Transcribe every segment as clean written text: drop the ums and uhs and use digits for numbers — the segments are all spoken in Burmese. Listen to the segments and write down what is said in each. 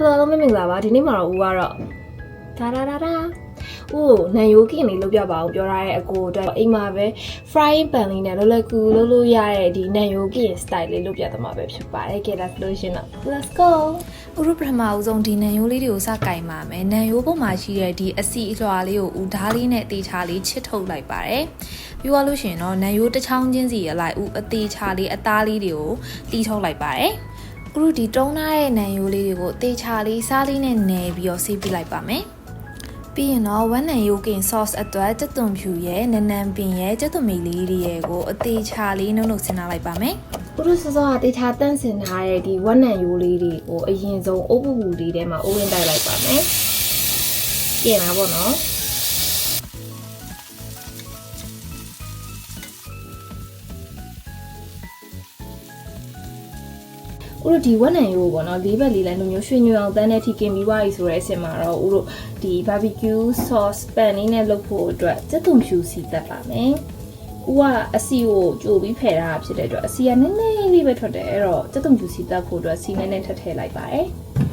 Hello မင်္ဂလာပါဒီနေ့မှာတော့ဦးကတော့ဒါဦးနန်ယိုကင်လေးလုပ်ပြပါအောင်ပြောထားတဲ့အကိုအတွက်အိမ်မှာပဲ frying pan လေးနဲ့လောလောကူလုပ်လို့ရတဲ့ဒီနန်ယိုကင် style လေးလုပ်ပြသွားမှာပဲဖြစ်ပါတယ်ကဲ let's go ဥရုပထမအဦးဆုံးဒီနန်ယိုးလေးတွေကိုစကင်ပါမယ်နန်ယိုးပေါ်မှာရှိတဲ့ဒီအစီအလွှာလေးကိုဦးဓားလေးနဲ့တေချာလေးချစ်ထုတ်လိုက်ပါတယ်ပြီးသွားလို့ရှိရင်တော့နန်ယိုးတစ်ချောင်းချင်းစီရလိုက်ဦးအသေးချာလေးအသားလေးတွေကိုတီးထုတ်လိုက်ပါတယ်ဥရုဒီတုံးထားတဲ့နန်ယိုးလေးတွေကိုတေချာလေးစားလေးနဲ့နယ်ပြီးတော့ဆေးပြလိုက်ပါမယ်ပြီးရင်တော့ဝမ်းနံယိုကင် sauce အတွက်ကြက်သွန်ဖြူရဲ့နနံပင်ရဲ့ကြက်သွန်မီလေးတွေရဲ့ကိုအသေးချာလေးနှုတ်ဆင်းထားလိုက်ပါမယ်။ဦးတို့စောစောကတေချာတန့်စင်ထားတဲ့ဒီဝမ်းနံယိုလေးတွေကိုအရင်ဆုံးအိုးပူပူလေးထဲမှာအိုးဝင်တိုက်လိုက်ပါမယ်။ပြင်လာပေါ့နော်။ဦးတို့ဒီဝက်နံရိုးပေါ့နော်၄ဘက်လေးလည်းမျိုးရွှေညွန့်အောင်တန်းတဲ့ထိကင်ပြီးသွားပြီဆိုတဲ့အဆင့်မှာတော့ဦးတို့ဒီ barbecue sauce pan လေးနဲ့လုပ်ဖို့အတွက်ကြက်သွန်ဖြူစီတက်ပါမယ်။ဦးကအစီကိုကြိုပြီးဖယ်ထားတာဖြစ်တဲ့အတွက်အစီကနည်းနည်းလေးပဲထွက်တယ်အဲ့တော့ကြက်သွန်ဖြူစီတက်ဖို့အတွက်စီနည်းနည်းထည့်လိုက်ပါတယ်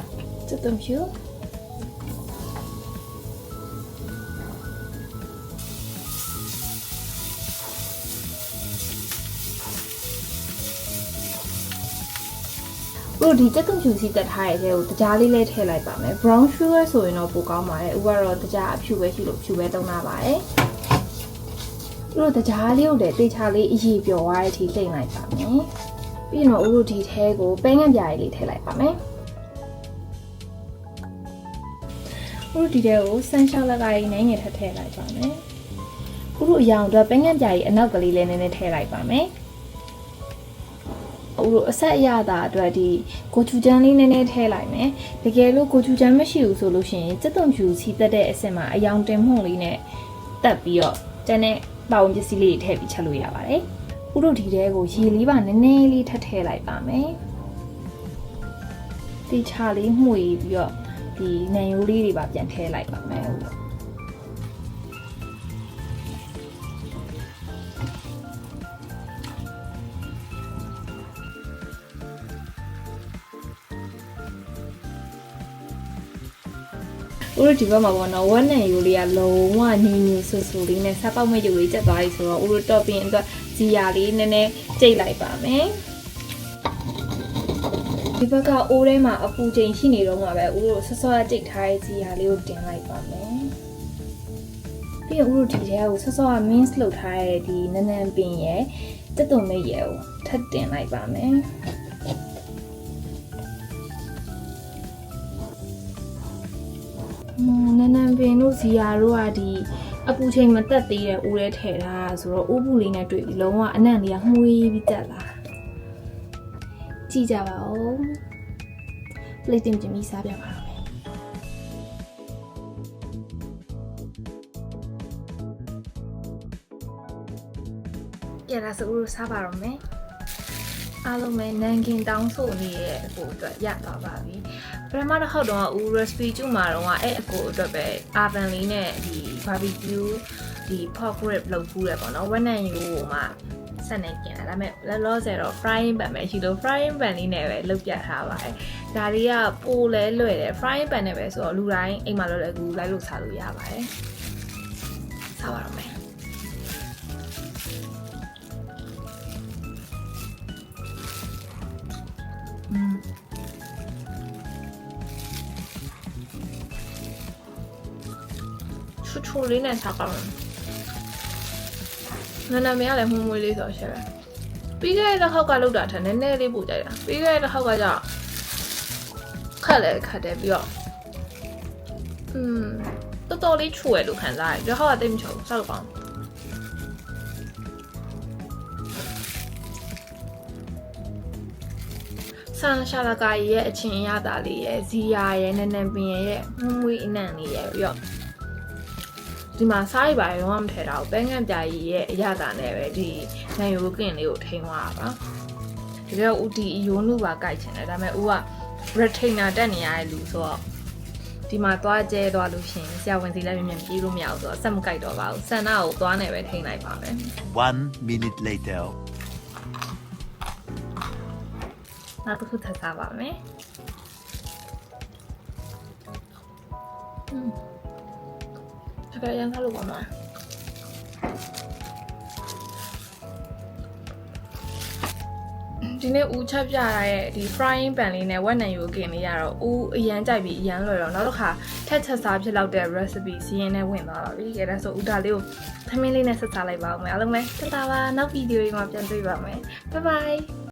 ။ကြက်သွန်ဖြူဦးဒီကြက်သွန်ဖြူစီတက်ထားတဲ့ထဲကိုတကြားလေးလေးထည့်လိုက်ပါမယ် brown sugar ဆိုရင်တော့ပိုကောင်းပါတယ်ဦးကတော့တကြားအဖြူပဲရှိလို့ဖြူပဲသုံးတာပါတယ်ဦးတို့တကြားလေးကိုလည်းတေချာလေးအည်ပျော်သွားတဲ့အထိလှိမ့်လိုက်ပါမယ်ပြီးရင်တော့ဦးတို့ဒီထဲကိုပဲငန့်ပြားလေးထည့်လိုက်ပါမယ်ဦးတို့ဒီထဲကိုဆန်းရှာလက်ကလေးနဲ့ငယ်ထည့်လိုက်ပါမယ်ဦးတို့အရောင်အတွက်ပဲငန့်ပြားလေးအနောက်ကလေးလည်းနည်းနည်းထည့်လိုက်ပါမယ်ဦးတို့အဆက်အရသာအတွက်ဒီကိုချူချမ်းလေးနည်းနည်းထည့်လိုက်မယ်တကယ်လို့ကိုချူချမ်းမရှိဘူးဆိုလို့ရှိရင်ကြက်သွန်ဖြူစီတက်တဲ့အဆင့်မှာအယောင်တင်မှုန့်လေးနဲ့တက်ပြီးတော့ကျန်တဲ့ပေါင်ပစ္စည်းလေးတွေထည့်ပြီးချက်လို့ရပါတယ်ဦးတို့ဒီထဲကိုရေလေးပါနည်းနည်းလေးထည့်လိုက်ပါမယ်ဒီချာလေးမှုေပြီးတော့ဒီနံရိုးလေးတွေပါပြန်ထည့်လိုက်ပါမယ်ဦးတို့ဒီဘက်မှာပေါ့နော်ဝက်နံယိုလေးကလုံးဝညင်ညင်ဆူဆူလေးနဲ့စားပေါက်မဲ့ယိုလေးကျက်သွားပြီဆိုတော့ဦးတို့တော့ပြင်အတွက်ဇီယာလေးနည်းနည်းကျိတ်လိုက်ပါမယ်ဒီဘက်ကအိုးထဲမှာအပူချိန်ရှိနေတော့မှာပဲဦးတို့ဆော့ဆော့ကျိတ်ထားတဲ့ဇီယာလေးကိုတင်လိုက်ပါမယ်ပြီးတော့ဦးတို့ဒီထဲကိုဆော့ဆော့က mince လုပ်ထားတဲ့ဒီနနံပင်ရဲ့တက်သွန်မဲ့ရဲ့ကိုထပ်တင်လိုက်ပါမယ်နနံပင်တို့ဇီယာတို့ကဒီအပူချိန်မတက်သေးတဲ့အိုးထဲထည့်ထားဆိုတော့အိုးပူလေးနဲ့တွေ့ပြီးလုံးဝအနံ့လေးကမှုေးပြီးတက်လာကြည့်ကြပါဦး plate တင်ပြီးစားပြပါတော့မယ်ကြည့်ရဆိုဦးစားပါတော့မယ်အားလုံးပဲနန်ကင်တောင်းဆိုနေရဲ့အကိုအတွက်ရသွားပါပြီပထမတစ်ခေါက်တော့ဦး recipe ကျူမှာတော့အဲ့အကိုအတွက်ပဲ oven လေးနဲ့ဒီ barbecue ဒီ pork rib လုပ်ဖူးတယ်ပေါ့နော်ဝက်နံယိုကိုမှဆက်နေကျင်လာဒါပေမဲ့လောဆယ်တော့ frying pan ပဲရှိလို့ frying pan လေးနဲ့ပဲလုပ်ပြထားပါတယ်ဒါလေးကပိုလဲလွယ်တယ် frying pan နဲ့ပဲဆိုတော့လူတိုင်းအိမ်မှာလောကူလိုက်လို့စားလို့ရပါတယ်စားပါတော့မယ်ချူလေးနဲ့စားကောင်းတယ်နနမေကလည်းမှုမွေးလေးဆိုရှယ်ပဲပြီးခဲ့တဲ့တစ်ခေါက်ကလောက်တာထက်နည်းနည်းလေးပို့ကြိုက်တာပြီးခဲ့တဲ့တစ်ခေါက်ကကြောင့်ခက်လည်းခက်တယ်ပြီးတော့တော်တော်လေးချူရလို့ခံစားရတယ်ဒီခေါက်ကတိတ်မချူစားလို့ကောင်းဆန်ရှာလကာရဲ့အချင်းရတာလေးရဲ့ဇီယာရဲ့နနံပင်ရဲ့မှုမွေးအနံ့လေးရဲ့ပြီးတော့ဒီမှာစားရပါရောမထည့်တာဘူးပဲငန့်ပြာကြီးရဲ့အရသာနဲ့ပဲဒီနံယိုကင်လေးကိုထိန်းသွားတာပါဒီတော့ဦးဒီယိုးနုပါကြိုက်ချင်တယ်ဒါပေမဲ့ဦးက retainer တက်နေရတဲ့လူဆိုတော့ဒီမှာသွားကျဲသွားလို့ရှိရင်ဆရာဝန်စီလည်းမြန်ပြေးလို့မရဘူးဆိုတော့ဆက်မကြိုက်တော့ပါဘူးဆန္ဒကိုသွားနေပဲထိန်းလိုက်ပါမယ် 1 minute later နောက်တစ်ခုထပ်စားပါမယ် တကယ်ရမ်းစားလို့ပါမလားဒီနေ့ဦးချက်ပြရတဲ့ဒီ frying pan လေးနဲ့ဝက်နံယိုကင်လေးရတော့ဦးအရန်ကြိုက်ပြီးအရန်လွယ်တော့နောက်တစ်ခါထက်ချက်စားဖြစ်လောက်တဲ့ recipe စီးရင်နဲ့ဝင်သွားတော့ပြီ။ဒါဆိုဦးဒါလေးကိုသမင်းလေးနဲ့ဆက်စားလိုက်ပါဦးမယ်။အားလုံးပဲတတာပါနောက်ဗီဒီယိုတွေမှာပြန်တွေ့ပါမယ်။ Bye bye